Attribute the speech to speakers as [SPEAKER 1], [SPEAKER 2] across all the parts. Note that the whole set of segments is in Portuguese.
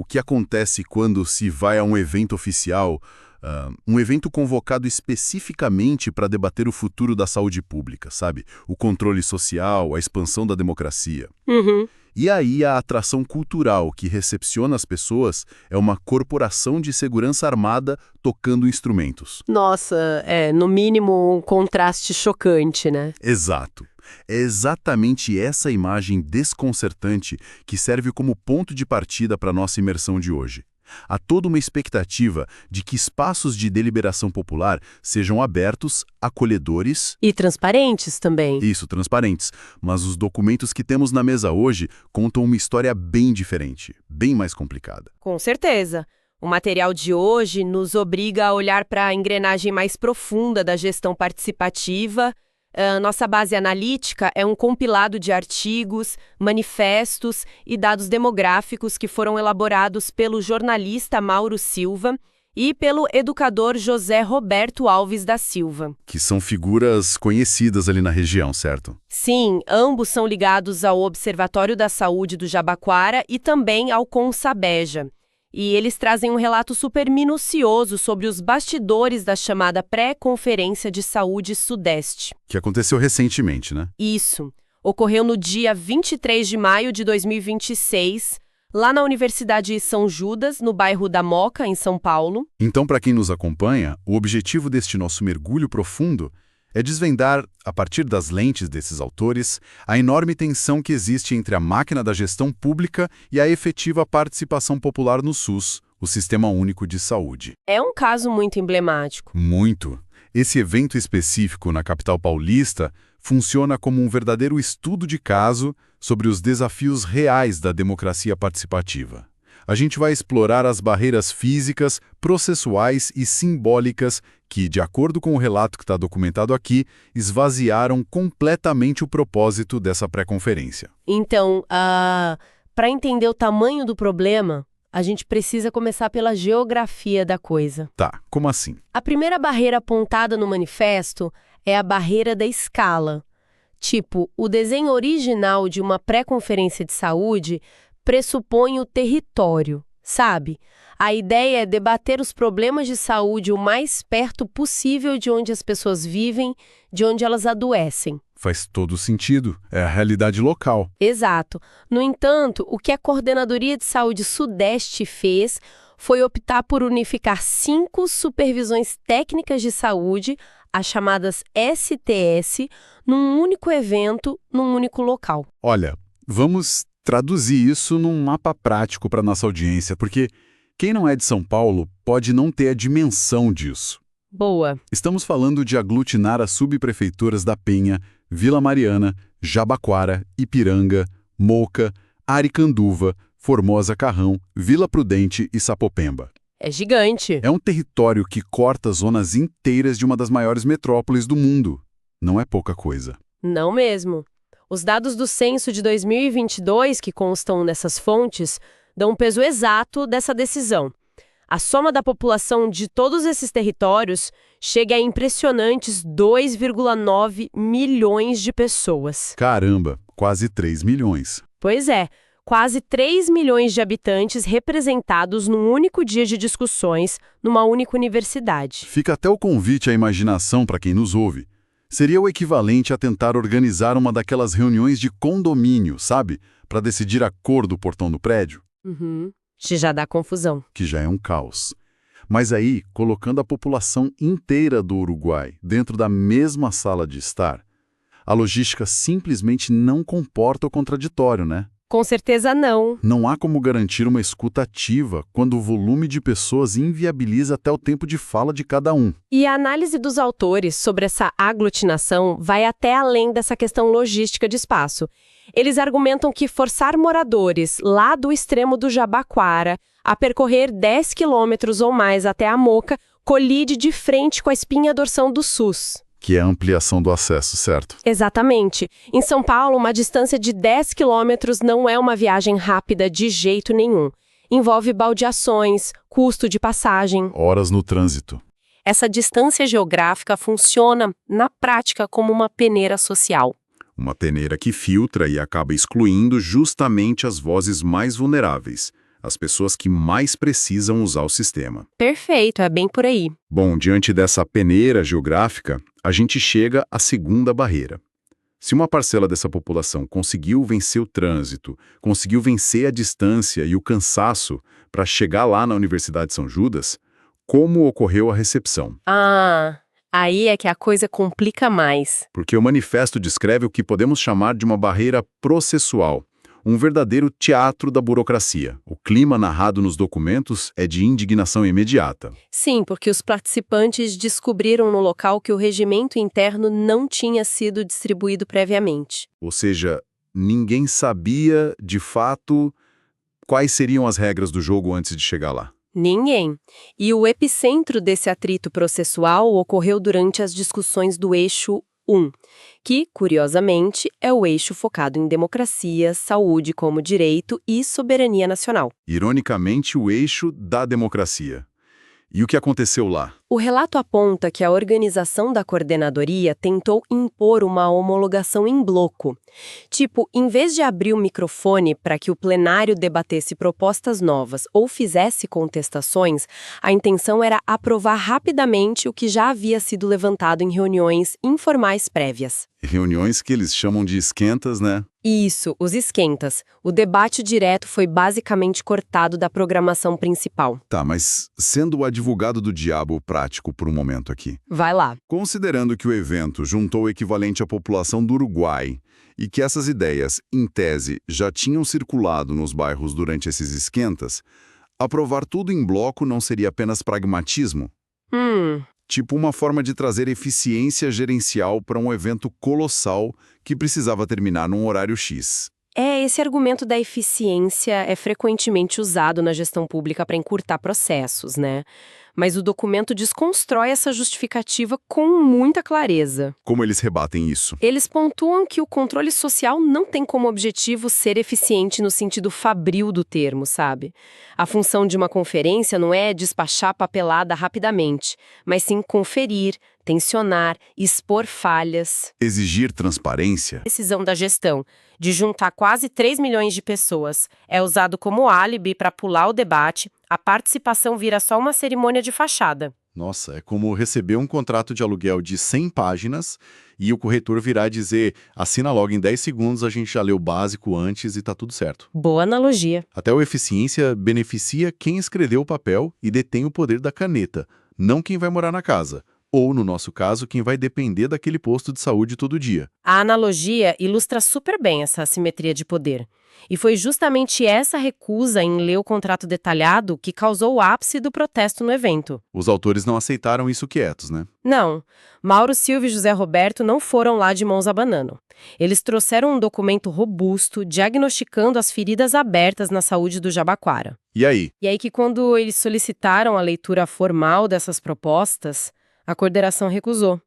[SPEAKER 1] que acontece quando se vai a um evento oficial, um evento convocado especificamente para debater o futuro da saúde pública, sabe? O controle social, a expansão da democracia.
[SPEAKER 2] Uhum.
[SPEAKER 1] E aí a atração cultural que recepciona as pessoas é uma corporação de segurança armada tocando instrumentos.
[SPEAKER 2] Nossa, no mínimo um contraste chocante, né?
[SPEAKER 1] Exato. É exatamente essa imagem desconcertante que serve como ponto de partida para a nossa imersão de hoje. Há toda uma expectativa de que espaços de deliberação popular sejam abertos, acolhedores...
[SPEAKER 2] E transparentes também.
[SPEAKER 1] Isso, transparentes. Mas os documentos que temos na mesa hoje contam uma história bem diferente, bem mais complicada.
[SPEAKER 2] Com certeza. O material de hoje nos obriga a olhar para a engrenagem mais profunda da gestão participativa. Nossa base analítica é um compilado de artigos, manifestos e dados demográficos que foram elaborados pelo jornalista Mauro Silva e pelo educador José Roberto Alves da Silva.
[SPEAKER 1] Que são figuras conhecidas ali na região, certo?
[SPEAKER 2] Sim, ambos são ligados ao Observatório da Saúde do Jabaquara e também ao CONSABEJA. E eles trazem um relato super minucioso sobre os bastidores da chamada Pré-Conferência de Saúde Sudeste.
[SPEAKER 1] Que aconteceu recentemente, né?
[SPEAKER 2] Isso. Ocorreu no dia 23 de maio de 2026, lá na Universidade São Judas, no bairro da Moca, em São Paulo.
[SPEAKER 1] Então, para quem nos acompanha, o objetivo deste nosso mergulho profundo é desvendar, a partir das lentes desses autores, a enorme tensão que existe entre a máquina da gestão pública e a efetiva participação popular no SUS, o Sistema Único de Saúde.
[SPEAKER 2] É um caso muito emblemático.
[SPEAKER 1] Muito. Esse evento específico na capital paulista funciona como um verdadeiro estudo de caso sobre os desafios reais da democracia participativa. A gente vai explorar as barreiras físicas, processuais e simbólicas que, de acordo com o relato que está documentado aqui, esvaziaram completamente o propósito dessa pré-conferência.
[SPEAKER 2] Então, para entender o tamanho do problema, a gente precisa começar pela geografia da coisa.
[SPEAKER 1] Tá, como assim?
[SPEAKER 2] A primeira barreira apontada no manifesto é a barreira da escala. Tipo, o desenho original de uma pré-conferência de saúde pressupõe o território, sabe? A ideia é debater os problemas de saúde o mais perto possível de onde as pessoas vivem, de onde elas adoecem.
[SPEAKER 1] Faz todo sentido. É a realidade local.
[SPEAKER 2] Exato. No entanto, o que a Coordenadoria de Saúde Sudeste fez foi optar por unificar 5 supervisões técnicas de saúde, as chamadas STS, num único evento, num único local.
[SPEAKER 1] Olha, vamos traduzir isso num mapa prático para nossa audiência, porque quem não é de São Paulo pode não ter a dimensão disso.
[SPEAKER 2] Boa.
[SPEAKER 1] Estamos falando de aglutinar as subprefeituras da Penha, Vila Mariana, Jabaquara, Ipiranga, Moca, Aricanduva, Formosa Carrão, Vila Prudente e Sapopemba.
[SPEAKER 2] É gigante.
[SPEAKER 1] É um território que corta zonas inteiras de uma das maiores metrópoles do mundo. Não é pouca coisa.
[SPEAKER 2] Não mesmo. Os dados do censo de 2022, que constam nessas fontes, dão um peso exato dessa decisão. A soma da população de todos esses territórios chega a impressionantes 2,9 milhões de pessoas.
[SPEAKER 1] Caramba, quase 3 milhões.
[SPEAKER 2] Pois é, quase 3 milhões de habitantes representados num único dia de discussões, numa única universidade.
[SPEAKER 1] Fica até o convite à imaginação para quem nos ouve. Seria o equivalente a tentar organizar uma daquelas reuniões de condomínio, sabe? Para decidir a cor do portão do prédio.
[SPEAKER 2] Uhum. Já dá confusão.
[SPEAKER 1] Que já é um caos. Mas aí, colocando a população inteira do Uruguai dentro da mesma sala de estar, a logística simplesmente não comporta o contraditório, né?
[SPEAKER 2] Com certeza não.
[SPEAKER 1] Não há como garantir uma escuta ativa quando o volume de pessoas inviabiliza até o tempo de fala de cada um.
[SPEAKER 2] E a análise dos autores sobre essa aglutinação vai até além dessa questão logística de espaço. Eles argumentam que forçar moradores lá do extremo do Jabaquara a percorrer 10 quilômetros ou mais até a Moca colide de frente com a espinha dorsal do SUS.
[SPEAKER 1] Que é a ampliação do acesso, certo?
[SPEAKER 2] Exatamente. Em São Paulo, uma distância de 10 quilômetros não é uma viagem rápida de jeito nenhum. Envolve baldeações, custo de passagem.
[SPEAKER 1] Horas no trânsito.
[SPEAKER 2] Essa distância geográfica funciona, na prática, como uma peneira social.
[SPEAKER 1] Uma peneira que filtra e acaba excluindo justamente as vozes mais vulneráveis, as pessoas que mais precisam usar o sistema.
[SPEAKER 2] Perfeito, é bem por aí.
[SPEAKER 1] Bom, diante dessa peneira geográfica, a gente chega à segunda barreira. Se uma parcela dessa população conseguiu vencer o trânsito, conseguiu vencer a distância e o cansaço para chegar lá na Universidade de São Judas, como ocorreu a recepção?
[SPEAKER 2] Ah, aí é que a coisa complica mais.
[SPEAKER 1] Porque o manifesto descreve o que podemos chamar de uma barreira processual, um verdadeiro teatro da burocracia. O clima narrado nos documentos é de indignação imediata.
[SPEAKER 2] Sim, porque os participantes descobriram no local que o regimento interno não tinha sido distribuído previamente.
[SPEAKER 1] Ou seja, ninguém sabia, de fato, quais seriam as regras do jogo antes de chegar lá.
[SPEAKER 2] Ninguém. E o epicentro desse atrito processual ocorreu durante as discussões do eixo 1, que, curiosamente, é o eixo focado em democracia, saúde como direito e soberania nacional.
[SPEAKER 1] Ironicamente, o eixo da democracia. E o que aconteceu lá?
[SPEAKER 2] O relato aponta que a organização da coordenadoria tentou impor uma homologação em bloco. Tipo, em vez de abrir o microfone para que o plenário debatesse propostas novas ou fizesse contestações, a intenção era aprovar rapidamente o que já havia sido levantado em reuniões informais prévias.
[SPEAKER 1] Reuniões que eles chamam de esquentas, né?
[SPEAKER 2] Isso, os esquentas. O debate direto foi basicamente cortado da programação principal.
[SPEAKER 1] Tá, mas sendo o advogado do diabo prático por um momento aqui.
[SPEAKER 2] Vai lá.
[SPEAKER 1] Considerando que o evento juntou o equivalente à população do Uruguai e que essas ideias, em tese, já tinham circulado nos bairros durante esses esquentas, aprovar tudo em bloco não seria apenas pragmatismo? Tipo uma forma de trazer eficiência gerencial para um evento colossal que precisava terminar num horário X.
[SPEAKER 2] Esse argumento da eficiência é frequentemente usado na gestão pública para encurtar processos, né? Mas o documento desconstrói essa justificativa com muita clareza.
[SPEAKER 1] Como eles rebatem isso?
[SPEAKER 2] Eles pontuam que o controle social não tem como objetivo ser eficiente no sentido fabril do termo, sabe? A função de uma conferência não é despachar papelada rapidamente, mas sim conferir, tensionar, expor falhas.
[SPEAKER 1] Exigir transparência?
[SPEAKER 2] A decisão da gestão de juntar quase 3 milhões de pessoas é usado como álibi para pular o debate, a participação vira só uma cerimônia de fachada.
[SPEAKER 3] Nossa, é como receber um contrato de aluguel de 100 páginas e o corretor virar dizer, assina logo em 10 segundos, a gente já leu o básico antes e tá tudo certo.
[SPEAKER 2] Boa analogia.
[SPEAKER 3] Até o eficiência beneficia quem escreveu o papel e detém o poder da caneta, não quem vai morar na casa. Ou, no nosso caso, quem vai depender daquele posto de saúde todo dia.
[SPEAKER 2] A analogia ilustra super bem essa assimetria de poder. E foi justamente essa recusa em ler o contrato detalhado que causou o ápice do protesto no evento.
[SPEAKER 3] Os autores não aceitaram isso quietos, né?
[SPEAKER 2] Não, Mauro Silva e José Roberto não foram lá de mãos abanando. Eles trouxeram um documento robusto, diagnosticando as feridas abertas na saúde do Jabaquara.
[SPEAKER 3] E aí?
[SPEAKER 2] E aí que quando eles solicitaram a leitura formal dessas propostas, a coordenação recusou.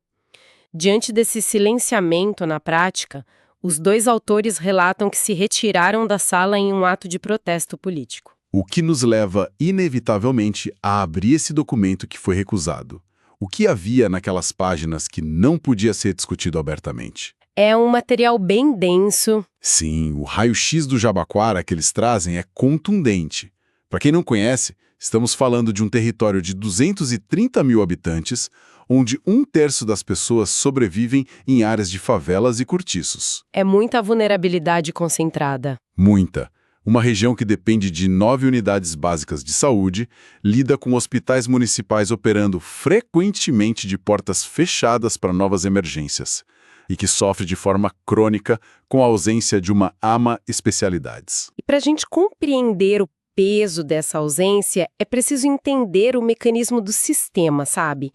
[SPEAKER 2] Diante desse silenciamento na prática, os dois autores relatam que se retiraram da sala em um ato de protesto político.
[SPEAKER 1] O que nos leva, inevitavelmente, a abrir esse documento que foi recusado. O que havia naquelas páginas que não podia ser discutido abertamente?
[SPEAKER 2] É um material bem denso.
[SPEAKER 1] Sim, o raio-x do Jabaquara que eles trazem é contundente. Para quem não conhece, estamos falando de um território de 230 mil habitantes, onde 1/3 das pessoas sobrevivem em áreas de favelas e cortiços.
[SPEAKER 2] É muita vulnerabilidade concentrada.
[SPEAKER 1] Muita. Uma região que depende de 9 unidades básicas de saúde, lida com hospitais municipais operando frequentemente de portas fechadas para novas emergências, e que sofre de forma crônica com a ausência de uma AMA especialidades.
[SPEAKER 2] E para a gente compreender o peso dessa ausência, é preciso entender o mecanismo do sistema, sabe?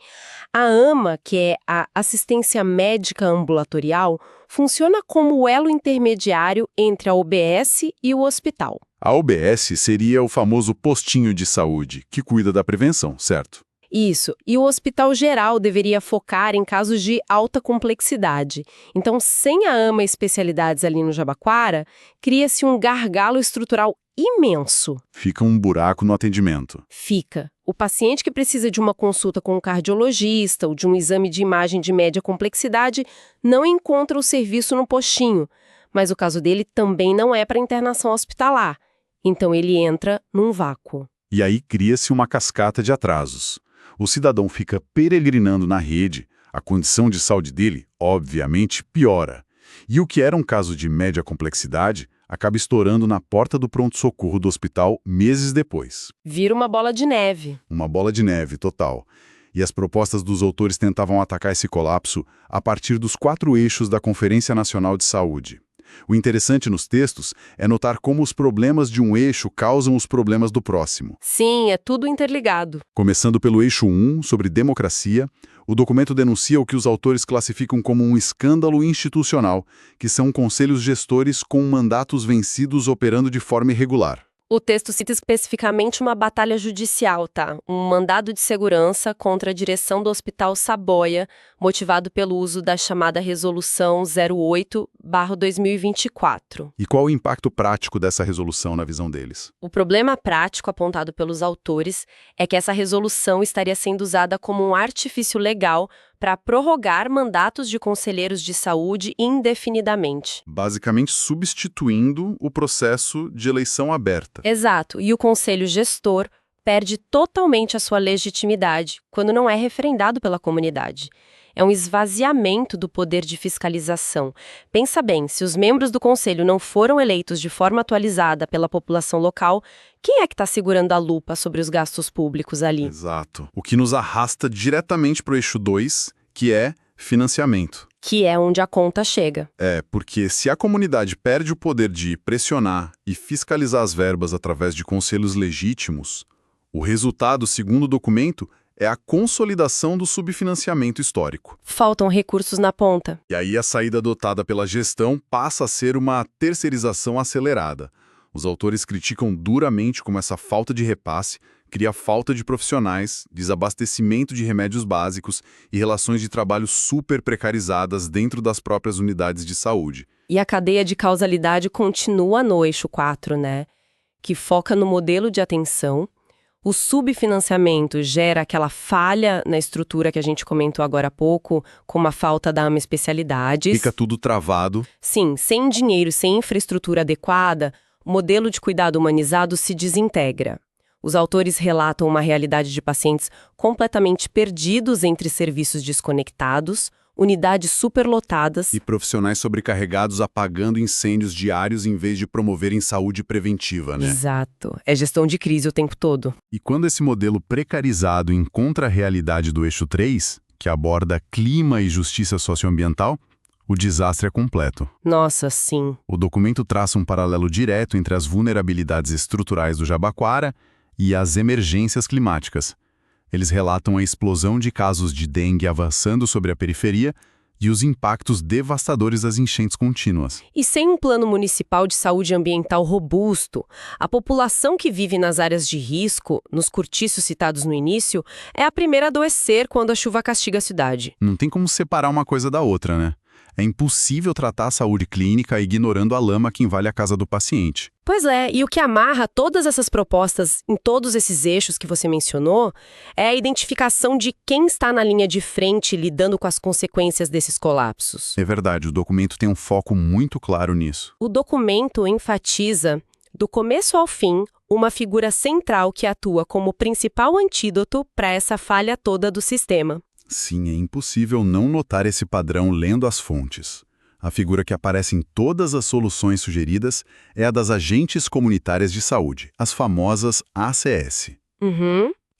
[SPEAKER 2] A AMA, que é a Assistência Médica Ambulatorial, funciona como o elo intermediário entre a UBS e o hospital.
[SPEAKER 1] A UBS seria o famoso postinho de saúde, que cuida da prevenção, certo?
[SPEAKER 2] Isso, e o hospital geral deveria focar em casos de alta complexidade. Então, sem a AMA Especialidades ali no Jabaquara, cria-se um gargalo estrutural imenso.
[SPEAKER 1] Fica um buraco no atendimento.
[SPEAKER 2] Fica. O paciente que precisa de uma consulta com um cardiologista ou de um exame de imagem de média complexidade não encontra o serviço no postinho, mas o caso dele também não é para internação hospitalar. Então ele entra num vácuo.
[SPEAKER 1] E aí cria-se uma cascata de atrasos. O cidadão fica peregrinando na rede, a condição de saúde dele, obviamente, piora. E o que era um caso de média complexidade acaba estourando na porta do pronto-socorro do hospital meses depois.
[SPEAKER 2] Vira uma bola de neve.
[SPEAKER 1] Uma bola de neve total. E as propostas dos autores tentavam atacar esse colapso a partir dos 4 eixos da Conferência Nacional de Saúde. O interessante nos textos é notar como os problemas de um eixo causam os problemas do próximo.
[SPEAKER 2] Sim, é tudo interligado.
[SPEAKER 1] Começando pelo eixo 1, sobre democracia, o documento denuncia o que os autores classificam como um escândalo institucional, que são conselhos gestores com mandatos vencidos operando de forma irregular.
[SPEAKER 2] O texto cita especificamente uma batalha judicial, tá? Um mandado de segurança contra a direção do Hospital Saboia, motivado pelo uso da chamada Resolução 08/2024.
[SPEAKER 1] E qual o impacto prático dessa resolução na visão deles?
[SPEAKER 2] O problema prático apontado pelos autores é que essa resolução estaria sendo usada como um artifício legal para prorrogar mandatos de conselheiros de saúde indefinidamente.
[SPEAKER 1] Basicamente substituindo o processo de eleição aberta.
[SPEAKER 2] Exato, e o conselho gestor perde totalmente a sua legitimidade quando não é referendado pela comunidade. É um esvaziamento do poder de fiscalização. Pensa bem, se os membros do conselho não foram eleitos de forma atualizada pela população local, quem é que está segurando a lupa sobre os gastos públicos ali?
[SPEAKER 1] Exato. O que nos arrasta diretamente para o eixo 2, que é financiamento.
[SPEAKER 2] Que é onde a conta chega.
[SPEAKER 1] Porque se a comunidade perde o poder de pressionar e fiscalizar as verbas através de conselhos legítimos, o resultado, segundo o documento, é a consolidação do subfinanciamento histórico.
[SPEAKER 2] Faltam recursos na ponta.
[SPEAKER 1] E aí a saída adotada pela gestão passa a ser uma terceirização acelerada. Os autores criticam duramente como essa falta de repasse cria falta de profissionais, desabastecimento de remédios básicos e relações de trabalho super precarizadas dentro das próprias unidades de saúde.
[SPEAKER 2] E a cadeia de causalidade continua no eixo 4, né? Que foca no modelo de atenção. O subfinanciamento gera aquela falha na estrutura que a gente comentou agora há pouco, como a falta da especialidades.
[SPEAKER 1] Fica tudo travado.
[SPEAKER 2] Sim, sem dinheiro, sem infraestrutura adequada, o modelo de cuidado humanizado se desintegra. Os autores relatam uma realidade de pacientes completamente perdidos entre serviços desconectados, unidades superlotadas
[SPEAKER 1] e profissionais sobrecarregados apagando incêndios diários em vez de promoverem saúde preventiva, né?
[SPEAKER 2] Exato. É gestão de crise o tempo todo.
[SPEAKER 1] E quando esse modelo precarizado encontra a realidade do eixo 3, que aborda clima e justiça socioambiental, o desastre é completo.
[SPEAKER 2] Nossa, sim.
[SPEAKER 1] O documento traça um paralelo direto entre as vulnerabilidades estruturais do Jabaquara e as emergências climáticas. Eles relatam a explosão de casos de dengue avançando sobre a periferia e os impactos devastadores das enchentes contínuas.
[SPEAKER 2] E sem um plano municipal de saúde ambiental robusto, a população que vive nas áreas de risco, nos cortiços citados no início, é a primeira a adoecer quando a chuva castiga a cidade.
[SPEAKER 1] Não tem como separar uma coisa da outra, né? É impossível tratar a saúde clínica ignorando a lama que invade a casa do paciente.
[SPEAKER 2] Pois é, e o que amarra todas essas propostas em todos esses eixos que você mencionou é a identificação de quem está na linha de frente lidando com as consequências desses colapsos.
[SPEAKER 1] É verdade, o documento tem um foco muito claro nisso.
[SPEAKER 2] O documento enfatiza, do começo ao fim, uma figura central que atua como principal antídoto para essa falha toda do sistema.
[SPEAKER 1] Sim, é impossível não notar esse padrão lendo as fontes. A figura que aparece em todas as soluções sugeridas é a das agentes comunitárias de saúde, as famosas ACS.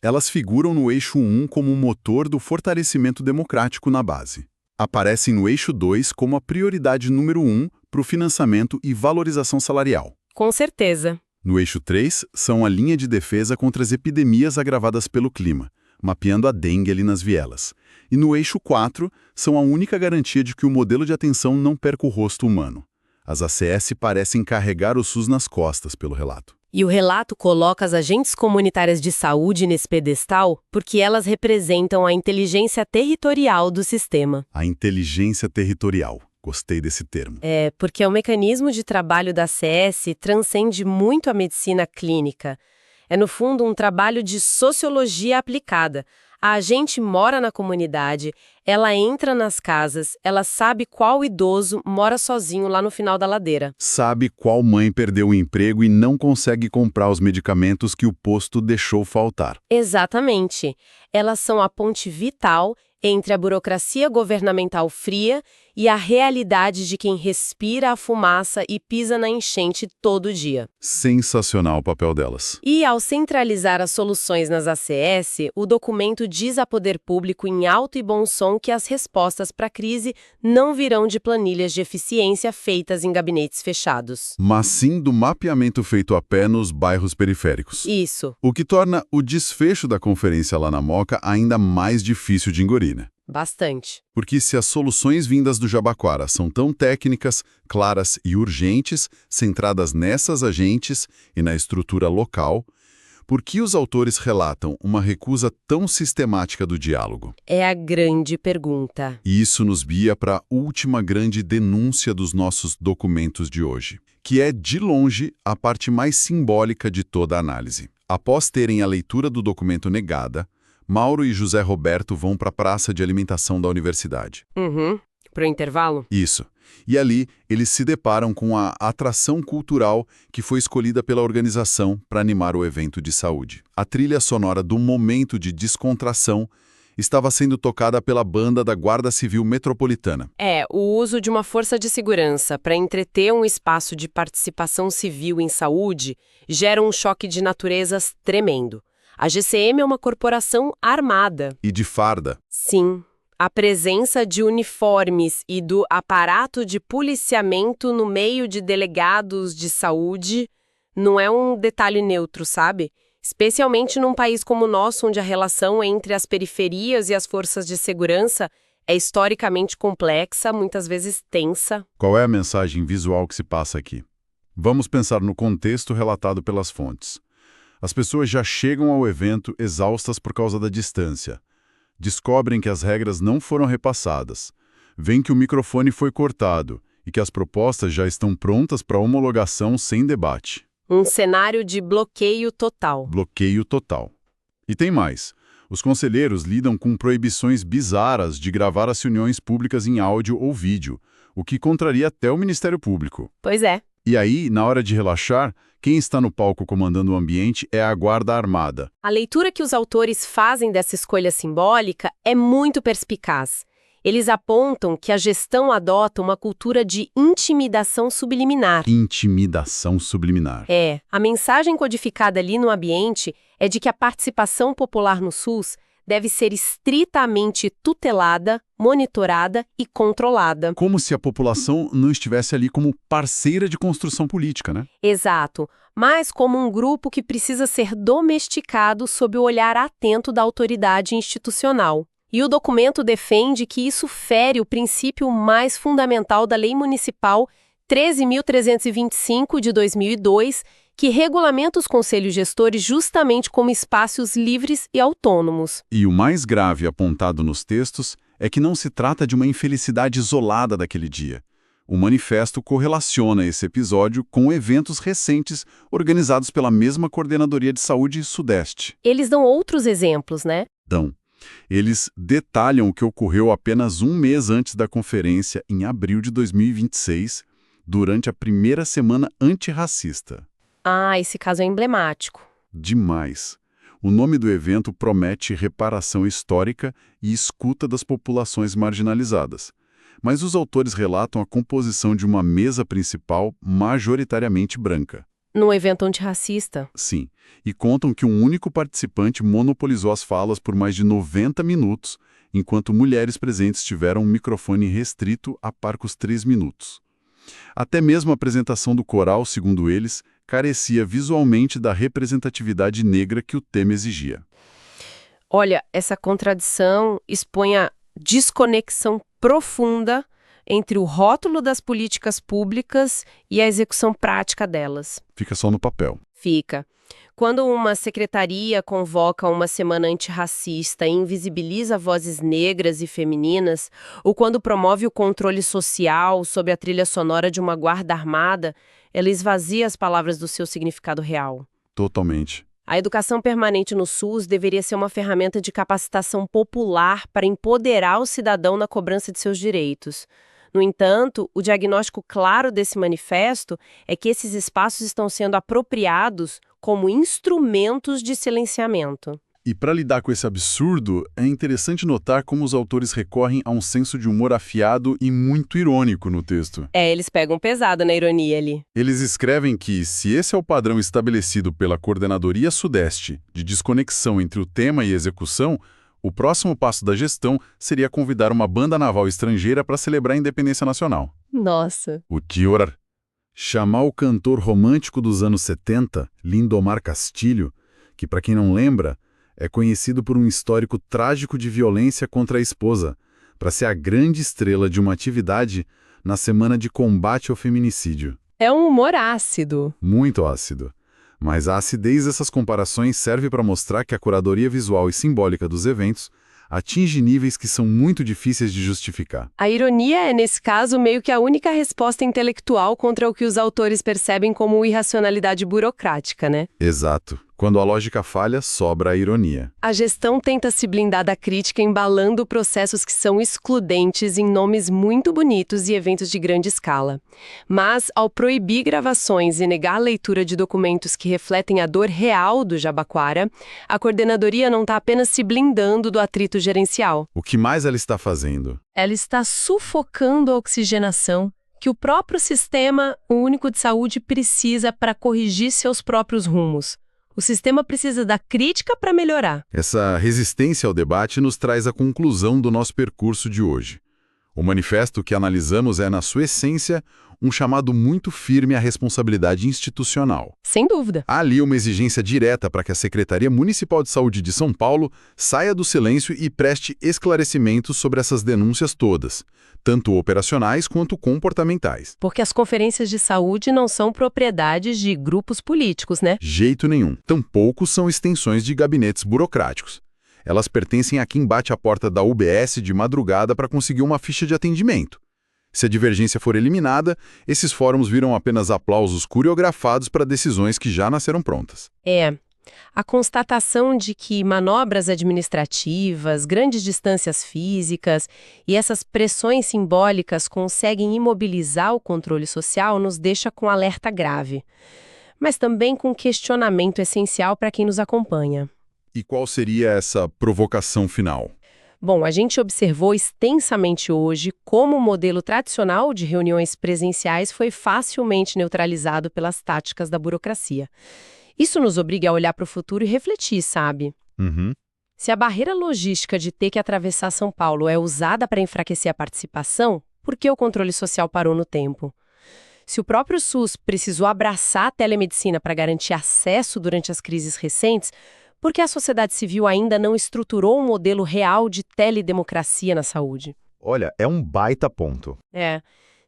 [SPEAKER 1] Elas figuram no eixo 1 como um motor do fortalecimento democrático na base. Aparecem no eixo 2 como a prioridade número 1 para o financiamento e valorização salarial.
[SPEAKER 2] Com certeza.
[SPEAKER 1] No eixo 3, são a linha de defesa contra as epidemias agravadas pelo clima, mapeando a dengue ali nas vielas. E no eixo 4, são a única garantia de que o modelo de atenção não perca o rosto humano. As ACS parecem carregar o SUS nas costas, pelo relato.
[SPEAKER 2] E o relato coloca as agentes comunitárias de saúde nesse pedestal porque elas representam a inteligência territorial do sistema.
[SPEAKER 1] A inteligência territorial. Gostei desse termo.
[SPEAKER 2] Porque o mecanismo de trabalho da ACS transcende muito a medicina clínica. É, no fundo, um trabalho de sociologia aplicada. A agente mora na comunidade, Ela entra nas casas, ela sabe qual idoso mora sozinho lá no final da ladeira.
[SPEAKER 1] Sabe qual mãe perdeu o emprego e não consegue comprar os medicamentos que o posto deixou faltar.
[SPEAKER 2] Exatamente. Elas são a ponte vital entre a burocracia governamental fria e a realidade de quem respira a fumaça e pisa na enchente todo dia.
[SPEAKER 1] Sensacional o papel delas.
[SPEAKER 2] E, ao centralizar as soluções nas ACS, o documento diz a poder público em alto e bom som que as respostas para a crise não virão de planilhas de eficiência feitas em gabinetes fechados.
[SPEAKER 1] Mas sim do mapeamento feito a pé nos bairros periféricos.
[SPEAKER 2] Isso.
[SPEAKER 1] O que torna o desfecho da conferência lá na Moca ainda mais difícil de engolir, né?
[SPEAKER 2] Bastante.
[SPEAKER 1] Porque se as soluções vindas do Jabaquara são tão técnicas, claras e urgentes, centradas nessas agentes e na estrutura local, por que os autores relatam uma recusa tão sistemática do diálogo?
[SPEAKER 2] É a grande pergunta.
[SPEAKER 1] E isso nos guia para a última grande denúncia dos nossos documentos de hoje, que é, de longe, a parte mais simbólica de toda a análise. Após terem a leitura do documento negada, Mauro e José Roberto vão para a praça de alimentação da universidade.
[SPEAKER 2] Pro intervalo?
[SPEAKER 1] Isso. E ali, eles se deparam com a atração cultural que foi escolhida pela organização para animar o evento de saúde. A trilha sonora do momento de descontração estava sendo tocada pela banda da Guarda Civil Metropolitana.
[SPEAKER 2] O uso de uma força de segurança para entreter um espaço de participação civil em saúde gera um choque de naturezas tremendo. A GCM é uma corporação armada.
[SPEAKER 1] E de farda.
[SPEAKER 2] Sim. A presença de uniformes e do aparato de policiamento no meio de delegados de saúde não é um detalhe neutro, sabe? Especialmente num país como o nosso, onde a relação entre as periferias e as forças de segurança é historicamente complexa, muitas vezes tensa.
[SPEAKER 1] Qual é a mensagem visual que se passa aqui? Vamos pensar no contexto relatado pelas fontes. As pessoas já chegam ao evento exaustas por causa da distância. Descobrem que as regras não foram repassadas. Veem que o microfone foi cortado e que as propostas já estão prontas para homologação sem debate.
[SPEAKER 2] Um cenário de bloqueio total.
[SPEAKER 1] Bloqueio total. E tem mais. Os conselheiros lidam com proibições bizarras de gravar as reuniões públicas em áudio ou vídeo, o que contraria até o Ministério Público.
[SPEAKER 2] Pois é.
[SPEAKER 1] E aí, na hora de relaxar, quem está no palco comandando o ambiente é a Guarda Armada.
[SPEAKER 2] A leitura que os autores fazem dessa escolha simbólica é muito perspicaz. Eles apontam que a gestão adota uma cultura de intimidação subliminar.
[SPEAKER 1] Intimidação subliminar.
[SPEAKER 2] A mensagem codificada ali no ambiente é de que a participação popular no SUS deve ser estritamente tutelada, monitorada e controlada.
[SPEAKER 1] Como se a população não estivesse ali como parceira de construção política, né?
[SPEAKER 2] Exato, mas como um grupo que precisa ser domesticado sob o olhar atento da autoridade institucional. E o documento defende que isso fere o princípio mais fundamental da Lei Municipal 13.325 de 2002, que regulamenta os conselhos gestores justamente como espaços livres e autônomos.
[SPEAKER 1] E o mais grave apontado nos textos é que não se trata de uma infelicidade isolada daquele dia. O manifesto correlaciona esse episódio com eventos recentes organizados pela mesma Coordenadoria de Saúde Sudeste.
[SPEAKER 2] Eles dão outros exemplos, né?
[SPEAKER 1] Eles detalham o que ocorreu apenas um mês antes da conferência, em abril de 2026, durante a primeira semana antirracista.
[SPEAKER 2] Esse caso é emblemático.
[SPEAKER 1] Demais. O nome do evento promete reparação histórica e escuta das populações marginalizadas. Mas os autores relatam a composição de uma mesa principal majoritariamente branca.
[SPEAKER 2] Num evento antirracista.
[SPEAKER 1] Sim, e contam que um único participante monopolizou as falas por mais de 90 minutos, enquanto mulheres presentes tiveram um microfone restrito a parcos 3 minutos. Até mesmo a apresentação do coral, segundo eles, carecia visualmente da representatividade negra que o tema exigia.
[SPEAKER 2] Olha, essa contradição expõe a desconexão profunda entre o rótulo das políticas públicas e a execução prática delas.
[SPEAKER 1] Fica só no papel.
[SPEAKER 2] Fica. Quando uma secretaria convoca uma semana antirracista e invisibiliza vozes negras e femininas, ou quando promove o controle social sob a trilha sonora de uma guarda armada, ela esvazia as palavras do seu significado real.
[SPEAKER 1] Totalmente.
[SPEAKER 2] A educação permanente no SUS deveria ser uma ferramenta de capacitação popular para empoderar o cidadão na cobrança de seus direitos. No entanto, o diagnóstico claro desse manifesto é que esses espaços estão sendo apropriados como instrumentos de silenciamento.
[SPEAKER 1] E para lidar com esse absurdo, é interessante notar como os autores recorrem a um senso de humor afiado e muito irônico no texto.
[SPEAKER 2] Eles pegam pesado na ironia ali.
[SPEAKER 1] Eles escrevem que, se esse é o padrão estabelecido pela Coordenadoria Sudeste de desconexão entre o tema e execução, o próximo passo da gestão seria convidar uma banda naval estrangeira para celebrar a independência nacional.
[SPEAKER 2] Nossa.
[SPEAKER 1] O Tior. Chamar o cantor romântico dos anos 70, Lindomar Castilho, que, para quem não lembra, é conhecido por um histórico trágico de violência contra a esposa, para ser a grande estrela de uma atividade na semana de combate ao feminicídio.
[SPEAKER 2] É um humor ácido.
[SPEAKER 1] Muito ácido. Mas a acidez dessas comparações serve para mostrar que a curadoria visual e simbólica dos eventos atinge níveis que são muito difíceis de justificar.
[SPEAKER 2] A ironia é, nesse caso, meio que a única resposta intelectual contra o que os autores percebem como irracionalidade burocrática, né?
[SPEAKER 1] Exato. Quando a lógica falha, sobra a ironia.
[SPEAKER 2] A gestão tenta se blindar da crítica embalando processos que são excludentes em nomes muito bonitos e eventos de grande escala. Mas, ao proibir gravações e negar a leitura de documentos que refletem a dor real do Jabaquara, a coordenadoria não está apenas se blindando do atrito gerencial.
[SPEAKER 1] O que mais ela está fazendo?
[SPEAKER 2] Ela está sufocando a oxigenação que o próprio Sistema Único de Saúde precisa para corrigir seus próprios rumos. O sistema precisa da crítica para melhorar.
[SPEAKER 1] Essa resistência ao debate nos traz a conclusão do nosso percurso de hoje. O manifesto que analisamos é, na sua essência, um chamado muito firme à responsabilidade institucional.
[SPEAKER 2] Sem dúvida.
[SPEAKER 1] Há ali uma exigência direta para que a Secretaria Municipal de Saúde de São Paulo saia do silêncio e preste esclarecimentos sobre essas denúncias todas, tanto operacionais quanto comportamentais.
[SPEAKER 2] Porque as conferências de saúde não são propriedades de grupos políticos, né?
[SPEAKER 1] Jeito nenhum. Tampouco são extensões de gabinetes burocráticos. Elas pertencem a quem bate a porta da UBS de madrugada para conseguir uma ficha de atendimento. Se a divergência for eliminada, esses fóruns viram apenas aplausos coreografados para decisões que já nasceram prontas.
[SPEAKER 2] A constatação de que manobras administrativas, grandes distâncias físicas e essas pressões simbólicas conseguem imobilizar o controle social nos deixa com alerta grave, mas também com questionamento essencial para quem nos acompanha.
[SPEAKER 1] E qual seria essa provocação final?
[SPEAKER 2] Bom, a gente observou extensamente hoje como o modelo tradicional de reuniões presenciais foi facilmente neutralizado pelas táticas da burocracia. Isso nos obriga a olhar para o futuro e refletir, sabe? Se a barreira logística de ter que atravessar São Paulo é usada para enfraquecer a participação, por que o controle social parou no tempo? Se o próprio SUS precisou abraçar a telemedicina para garantir acesso durante as crises recentes, por que a sociedade civil ainda não estruturou um modelo real de teledemocracia na saúde?
[SPEAKER 3] Olha, é um baita ponto.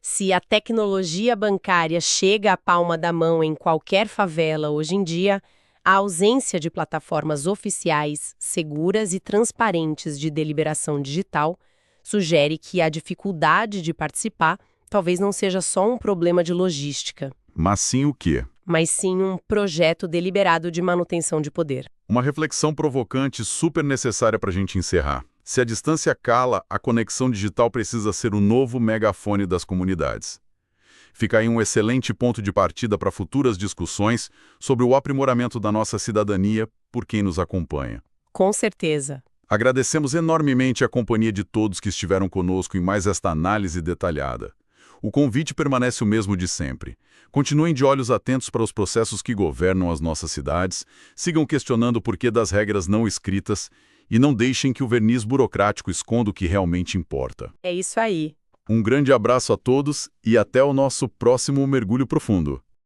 [SPEAKER 2] Se a tecnologia bancária chega à palma da mão em qualquer favela hoje em dia, a ausência de plataformas oficiais, seguras e transparentes de deliberação digital sugere que a dificuldade de participar talvez não seja só um problema de logística.
[SPEAKER 1] Mas sim o quê?
[SPEAKER 2] Mas sim um projeto deliberado de manutenção de poder.
[SPEAKER 1] Uma reflexão provocante super necessária para a gente encerrar. Se a distância cala, a conexão digital precisa ser o novo megafone das comunidades. Fica aí um excelente ponto de partida para futuras discussões sobre o aprimoramento da nossa cidadania por quem nos acompanha.
[SPEAKER 2] Com certeza.
[SPEAKER 1] Agradecemos enormemente a companhia de todos que estiveram conosco em mais esta análise detalhada. O convite permanece o mesmo de sempre. Continuem de olhos atentos para os processos que governam as nossas cidades, sigam questionando o porquê das regras não escritas e não deixem que o verniz burocrático esconda o que realmente importa.
[SPEAKER 2] É isso aí.
[SPEAKER 1] Um grande abraço a todos e até o nosso próximo mergulho profundo.